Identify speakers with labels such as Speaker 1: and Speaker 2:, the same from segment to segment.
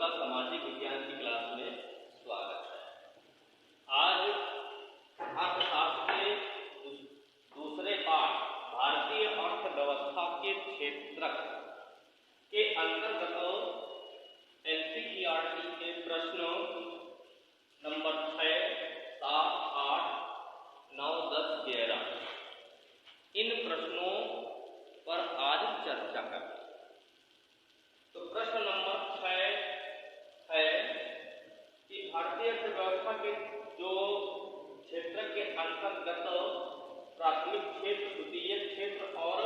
Speaker 1: आपका सामाजिक विज्ञान की क्लास में स्वागत है। आज अर्थशास्त्र के दूसरे पाठ भारतीय अर्थव्यवस्था के क्षेत्रक के अंतर्गत एनसीईआरटी के प्रश्नों नंबर 6, 7, 8, 9, 10, 11 इन प्रश्नों पर आज चर्चा करें। तो प्रश्न नंबर 6 है कि भारतीय अर्थव्यवस्था के जो क्षेत्र के अंतर्गत प्राथमिक क्षेत्र, द्वितीयक क्षेत्र और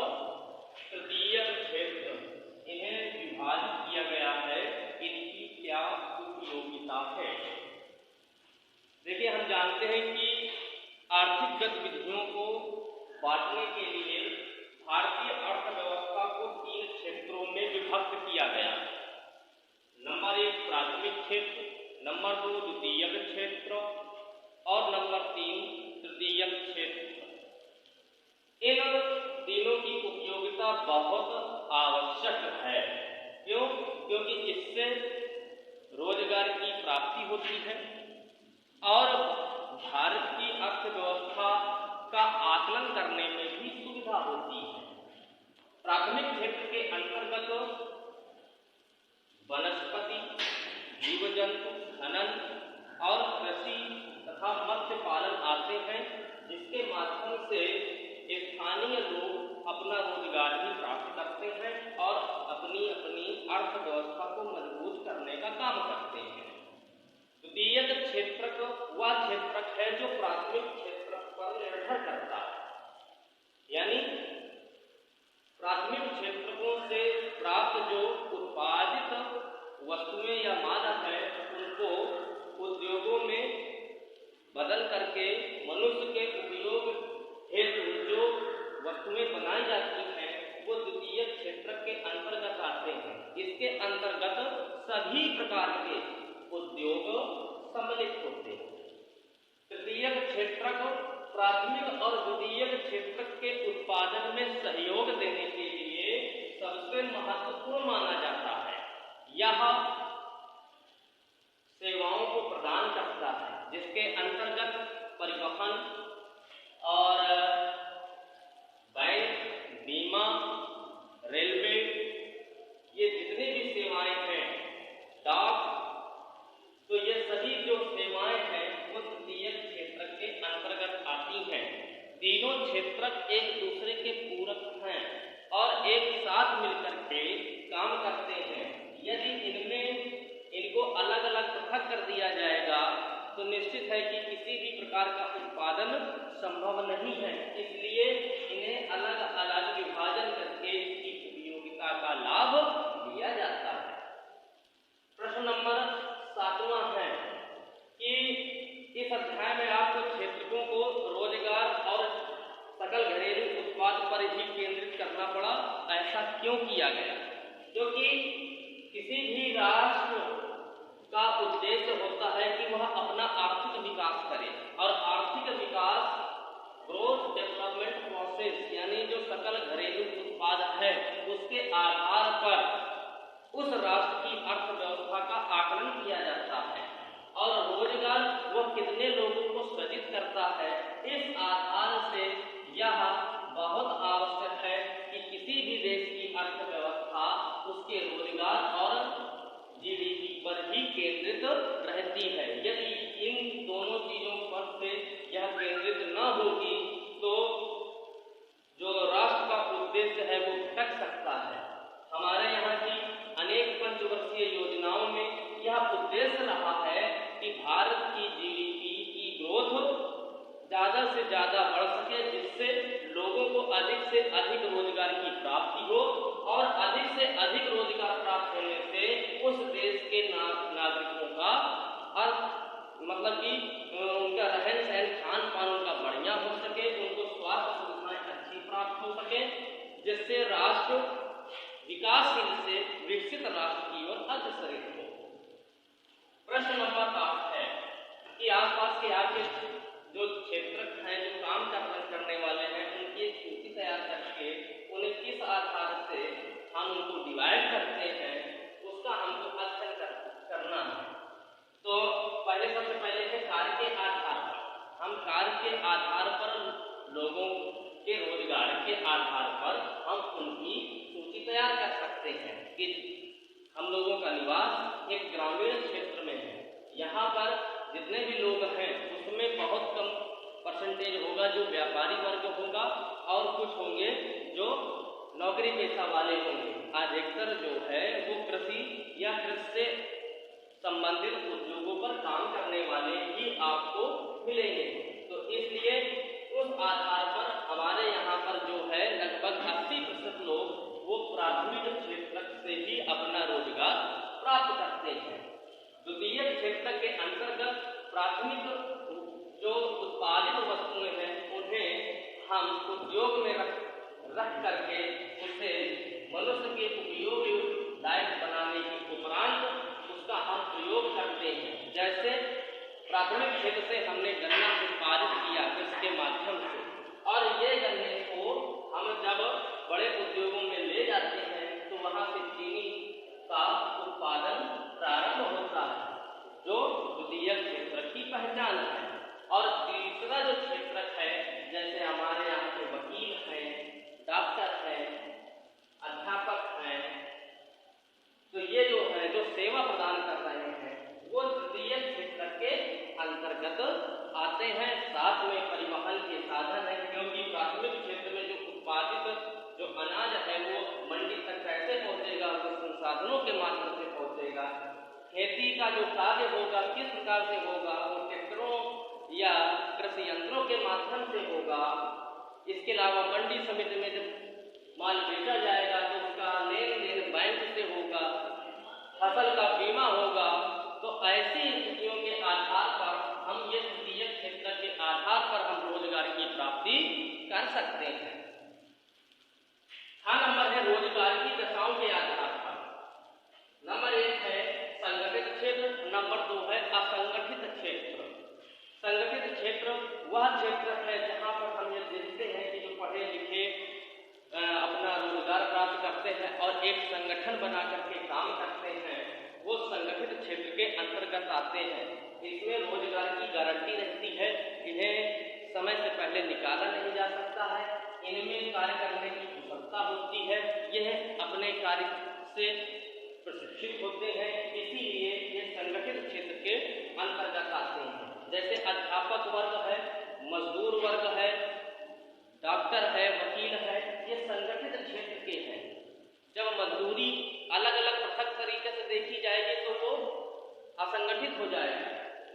Speaker 1: तृतीयक क्षेत्र इन्हें विभाजित किया गया है, इनकी क्या उपयोगिता है। देखिए, हम जानते हैं कि आर्थिक गतिविधियों को बांटने के लिए भारतीय अर्थव्यवस्था को 3 क्षेत्रों में विभक्त किया गया है। नंबर 1 प्राथमिक क्षेत्र, नंबर 2 द्वितीयक क्षेत्र और नंबर 3 तृतीयक क्षेत्र। इन तीनों की उपयोगिता बहुत आवश्यक है। क्यों? क्योंकि इससे रोजगार की प्राप्ति होती है और भारत की अर्थव्यवस्था का आकलन करने में भी सुविधा होती है। प्राथमिक क्षेत्र के अंतर्गत वनस्पति, जीव जंतु, खनन और कृषि तथा मत्स्य पालन आते हैं, जिसके माध्यम से स्थानीय लोग अपना रोजगार भी प्राप्त करते हैं और अपनी अपनी अर्थव्यवस्था को मजबूत करने का काम करते हैं। द्वितीयक क्षेत्रक वह क्षेत्रक है जो प्राथमिक क्षेत्र पर निर्भर करता है, यानी प्राथमिक क्षेत्रकों से प्राप्त जो उत्पादित वस्तुएं या मानव है, उनको उद्योगों में बदल करके मनुष्य के उपयोग हेतु जो वस्तुएं बनाई जाती हैं, वो द्वितीय क्षेत्र के अंतर्गत आते हैं। इसके अंतर्गत सभी प्रकार के उद्योग सम्मिलित होते हैं। तृतीय क्षेत्र को प्राथमिक और द्वितीयक क्षेत्र के उत्पादन में सहयोग देने के लिए सबसे महत्वपूर्ण माना जाता है। यह सेवाओं को प्रदान करता है, जिसके अंतर्गत परिवहन और बैंक, बीमा, रेलवे, ये जितनी भी सेवाएं हैं, डाक, तो ये सभी जो सेवाएं हैं वो तृतीय क्षेत्र के अंतर्गत आती हैं। तीनों क्षेत्र एक दूसरे के पूरक हैं और एक साथ मिलकर के काम करते हैं। यदि इनको अलग अलग पृथक कर दिया जाएगा तो निश्चित है कि किसी भी प्रकार का उत्पादन संभव नहीं है। इसलिए इन्हें अलग अलग विभाजन करके इसकी उपयोगिता का लाभ लिया जाता है। प्रश्न नंबर 7वां है कि इस अध्याय में आपको क्षेत्रकों को रोजगार और सकल घरेलू उत्पाद पर ही केंद्रित करना पड़ा। ऐसा क्यों किया गया? क्योंकि किसी भी राष्ट्र का उद्देश्य होता है कि वह अपना आर्थिक विकास करे और आर्थिक विकास ग्रोथ डेवलपमेंट प्रोसेस, यानी जो सकल घरेलू उत्पाद है, उसके आधार पर उस राष्ट्र की अर्थव्यवस्था का आकलन किया जाता है और रोजगार वह कितने लोगों को सृजित करता है, इस आधार से यह बहुत आवश्यक है कि किसी भी देश की अर्थव्यवस्था उसके रोजगार और जीडीपी पर ही केंद्रित रहती है। यदि इन दोनों चीजों पर से यह केंद्रित न होगी तो जो राष्ट्र का उद्देश्य है वो भटक सकता है। हमारे यहाँ की अनेक पंचवर्षीय योजनाओं में यह उद्देश्य रहा है कि भारत की जीडीपी की ग्रोथ ज्यादा से ज्यादा बढ़ सके, जिससे लोगों को अधिक से अधिक रोजगार की प्राप्ति हो और अधिक से अधिक रोजगार प्राप्त होने से उस देश के नागरिकों का मतलब कि उनका रहन सहन, खान पान उनका बढ़िया हो सके, उनको स्वास्थ्य सुविधाएं अच्छी प्राप्त हो सके, जिससे राष्ट्र विकासशील से विकसित राष्ट्र की ओर अग्रसरित हो। प्रश्न नंबर 8 है कि आसपास के आपके जो क्षेत्र हैं, जो काम करने वाले हैं, उनकी एक सूची तैयार करके उन्हें किस आधार से हम उनको डिवाइड करते हैं, उसका हमको अध्ययन के आधार पर, लोगों के रोजगार के आधार पर हम उनकी सूची तैयार कर सकते हैं कि हम लोगों का निवास एक ग्रामीण क्षेत्र में है, यहाँ पर जितने भी लोग हैं उसमें बहुत कम परसेंटेज होगा जो व्यापारी वर्ग होगा और कुछ होंगे जो नौकरी पेशा वाले होंगे। अधिकतर जो है वो कृषि या कृषि से संबंधित उद्योगों पर काम करने वाले ही आपको मिलेंगे। तो इसलिए उस आधार पर हमारे यहाँ पर जो है लगभग 80% लोग वो प्राथमिक क्षेत्र से ही अपना रोजगार प्राप्त करते हैं। द्वितीय क्षेत्र के अंतर्गत प्राथमिक जो उत्पादित वस्तुएं हैं उन्हें हम उद्योग में रख करके उसे मनुष्य के उपयोग लायक बनाने के उपरांत उसका हम प्रयोग करते हैं। जैसे प्राथमिक क्षेत्र से हमने गन्ना उत्पादित किया इसके माध्यम से, और ये गन्ने को हम जब बड़े उद्योगों में ले जाते हैं तो वहाँ से चीनी का उत्पादन प्रारंभ होता है, जो द्वितीय क्षेत्र की पहचान है। और तीसरा जो क्षेत्र है, जैसे हमारे यहाँ के वकील हैं, डॉक्टर हैं, अध्यापक हैं, तो ये जो है जो सेवा प्रदान कर रहे हैं वो द्वितीय क्षेत्र के अंतर्गत आते हैं। साथ में परिवहन के साधन है, क्योंकि प्राथमिक क्षेत्र में जो उत्पादित जो अनाज है वो मंडी तक कैसे पहुंचेगा, वो संसाधनों के माध्यम से पहुंचेगा। खेती का जो कार्य होगा किस प्रकार से होगा, वो ट्रैक्टरों या कृषि यंत्रों के माध्यम से होगा। इसके अलावा मंडी समिति में जब माल बेचा जाएगा तो उसका लेन देन बैंक से होगा, फसल का बीमा होगा। तो ऐसी स्थितियों के आधार पर हम ये द्वितीय क्षेत्र के आधार पर हम रोजगार की प्राप्ति कर सकते हैं। हाँ, नंबर है रोजगार की दशाओं के आधार पर। नंबर 1 है संगठित क्षेत्र, नंबर 2 है असंगठित क्षेत्र। संगठित क्षेत्र वह क्षेत्र है जहाँ पर हम ये देखते हैं कि जो पढ़े लिखे अपना रोजगार प्राप्त करते हैं और एक संगठन बना करके काम करते हैं, वो संगठित क्षेत्र के अंतर्गत आते हैं। इसमें रोजगार की गारंटी रहती है, इन्हें समय से पहले निकाला नहीं जा सकता है, इनमें कार्य करने की कुशलता होती है, यह अपने कार्य से प्रशिक्षित होते हैं, इसीलिए ये संगठित क्षेत्र के अंतर्गत आते हैं। जैसे अध्यापक वर्ग है, मजदूर वर्ग है, डॉक्टर है, वकील है, ये संगठित क्षेत्र के हैं। जब मजदूरी अलग अलग पृथक तरीके से देखी जाएगी तो वो असंगठित हो जाएगा,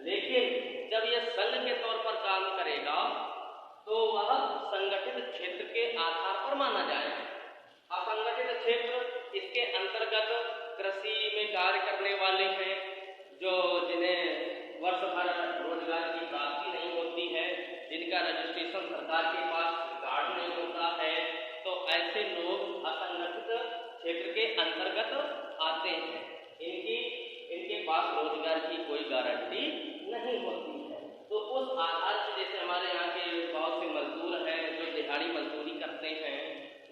Speaker 1: लेकिन जब ये संघ के तौर पर काम करेगा तो वह संगठित क्षेत्र के आधार पर माना जाएगा। असंगठित क्षेत्र इसके अंतर्गत कृषि में कार्य करने वाले हैं, जो जिन्हें वर्ष भर रोजगार की प्राप्ति नहीं होती है, जिनका रजिस्ट्रेशन सरकार के पास कार्ड नहीं होता है, तो ऐसे लोग असंगठित क्षेत्र के अंतर्गत आते हैं। इनके पास रोजगार की कोई गारंटी नहीं होती है। तो उस आधार से जैसे हमारे यहाँ के बहुत से मजदूर हैं जो दिहाड़ी मजदूरी करते हैं,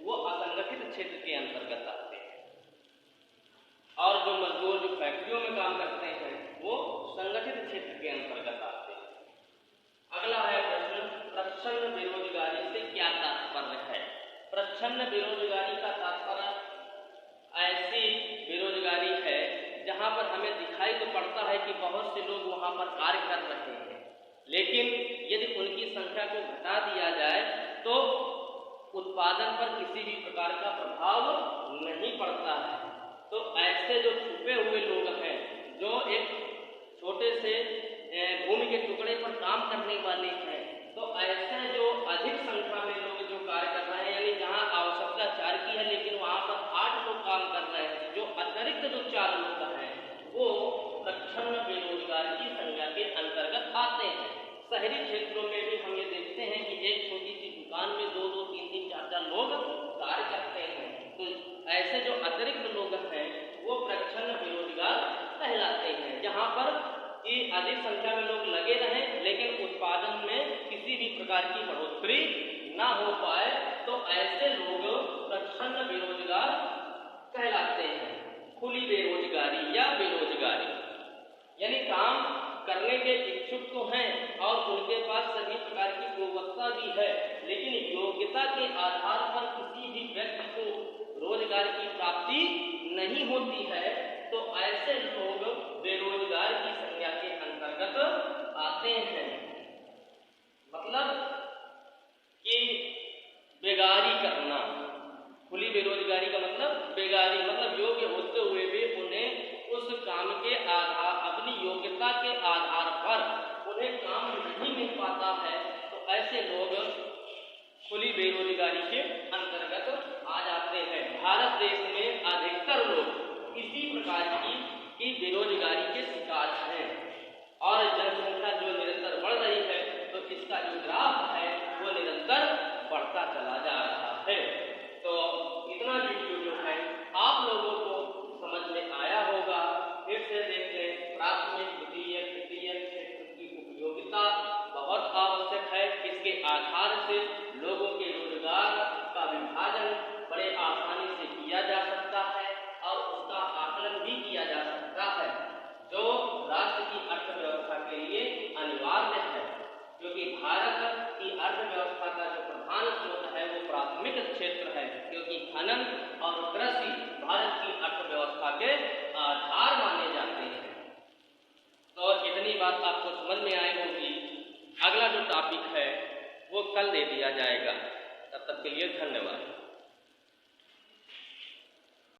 Speaker 1: वो असंगठित क्षेत्र के अंतर्गत आते हैं, और जो मजदूर जो फैक्ट्रियों में काम करते हैं वो संगठित क्षेत्र के अंतर्गत आते हैं। अगला है प्रश्न, प्रच्छन्न बेरोजगारी से क्या तात्पर्य है? प्रच्छन्न बेरोजगारी का तात्पर्य ऐसी बेरोजगारी है जहां पर हमें दिखाई तो पड़ता है कि बहुत से लोग वहां पर कार्य कर रहे हैं, लेकिन यदि उनकी संख्या को घटा दिया जाए तो उत्पादन पर किसी भी प्रकार का प्रभाव नहीं पड़ता है। तो ऐसे जो छुपे हुए लोग हैं, जो एक छोटे से भूमि के टुकड़े पर काम करने वाले हैं, तो ऐसे जो अधिक संख्या में लोग जो कार्य कर रहे हैं, यानी जहां आवश्यकता 4 की है लेकिन वहां पर 8 लोग काम कर रहे हैं, जो अतिरिक्त जो 4 लोग हैं वो प्रच्छन्न बेरोजगारी की संज्ञा के अंतर्गत आते हैं। शहरी क्षेत्रों में भी हम ये देखते हैं कि एक छोटी सी दुकान में 2-2, 3-3, 4-4 लोग कार्य करते हैं। तो ऐसे जो अतिरिक्त लोग हैं वो प्रच्छन्न बेरोजगार कहलाते हैं, जहां पर कि अधिक संख्या में लोग लगे रहें लेकिन उत्पादन में किसी भी प्रकार की बढ़ोतरी ना हो पाए, तो ऐसे लोग प्रच्छन्न बेरोजगार कहलाते हैं। खुली बेरोजगारी या बेरोजगारी यानी काम करने के इच्छुक तो हैं और उनके पास सभी प्रकार की गुणवत्ता भी है, लेकिन योग्यता के आधार पर किसी भी व्यक्ति को रोजगार की प्राप्ति नहीं होती है, तो ऐसे लोग बेरोजगार की संज्ञा के अंतर्गत आते हैं। मतलब कि बेगारी करना, खुली बेरोजगारी का मतलब बेगारी, मतलब योग्य होते हुए भी उन्हें उस काम के आधार, अपनी योग्यता के आधार पर उन्हें काम नहीं मिल पाता है, तो ऐसे लोग खुली बेरोजगारी के अंतर्गत आ जाते हैं। भारत देश में अधिकतर लोग इसी प्रकार की बेरोजगारी के शिकार हैं और जनसंख्या जो निरंतर बढ़ रही है, तो इसका जो ग्राफ है वो निरंतर बढ़ता चला जा रहा है। तो इतना वीडियो जो है आप लोगों को समझ में आया होगा। फिर से देख लें, प्राथमिक, द्वितीय, तृतीय क्षेत्र की उपयोगिता बहुत आवश्यक है। इसके आधार से लोगों के रोजगार का विभाजन बड़े आसानी से किया जा सकता है और उसका आकलन भी किया जा सकता है, जो राष्ट्र की अर्थव्यवस्था के लिए अनिवार्य है, क्योंकि भारत की अर्थव्यवस्था का जो प्रधान स्रोत है वो प्राथमिक क्षेत्र है, क्योंकि खनन और कृषि भारत की अर्थव्यवस्था के आधार माने जाते हैं। तो इतनी बात आपको समझ में आई होगी। अगला जो टॉपिक है वो कल दे दिया जाएगा। तब तक के लिए धन्यवाद।